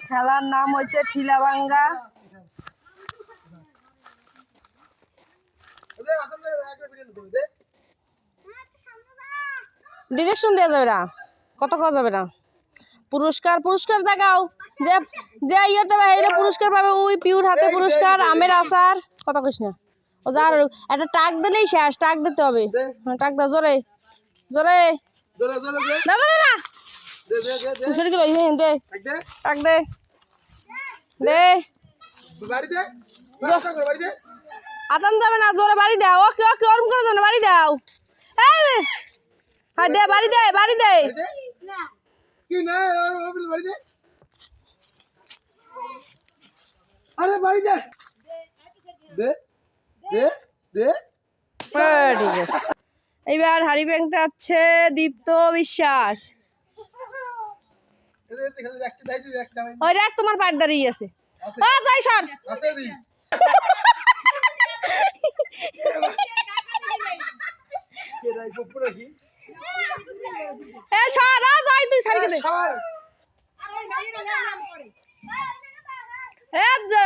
খেলার নাম হচ্ছে ঠিলাভাঙ্গা। ডিরেকশন দেওয়া যাবে না, কত খাওয়া যাবে না। পুরস্কার পুরস্কার দেখাও, যে যে ইয়ে দেবে এই পুরস্কার পাবে। ওই পিউর হাতে পুরস্কার, আমের আচার। কত কৃষ্ণ ও যার একটা টাক দিলেই শেষ, টাক দিতে হবে। টাক দাও জোরে জোরে, না না না দে টাক দে দে। আতান যাবে না, জোরে বাড়ি দাও। ওকে ওকে ওরম করে যাবে না, বাড়ি দাও। হ্যাঁ দে বাড়ি দে, বাড়ি দে। কি না বাড়ি দে, আরে বাড়ি দে দে দে দে। ঠিক আছে, এইবার হাড়ি ব্যাংকটা আছে দীপ্ত বিশ্বাস। ওই দেখ তোমার পায়ের দাঁড়িয়ে আছে। যাই সর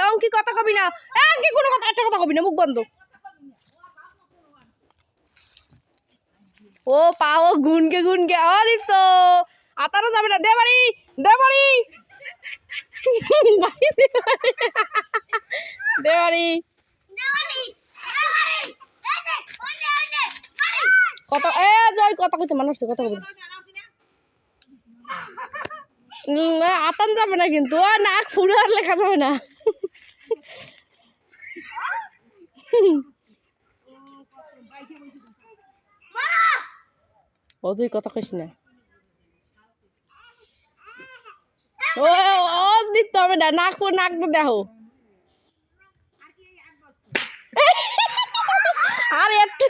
অঙ্কি কথা কবি না, অঙ্কি কোনো কথা একটা কথা কবি না, মুখ বন্ধ। ও পাও গুনকে গুনকে অরিত তো আতারও যাবে না। দে বাড়ি দে বাড়ি দে বাড়ি। কত জয় কত কইতে মানুষ কত কবি আতান যাবে না কিন্তু, নাক ফুলে আর লেখা যাবে না। ও তুই কথা কইস না, ও দিতে হবে না। নাক নাক তো দেখো আর একটু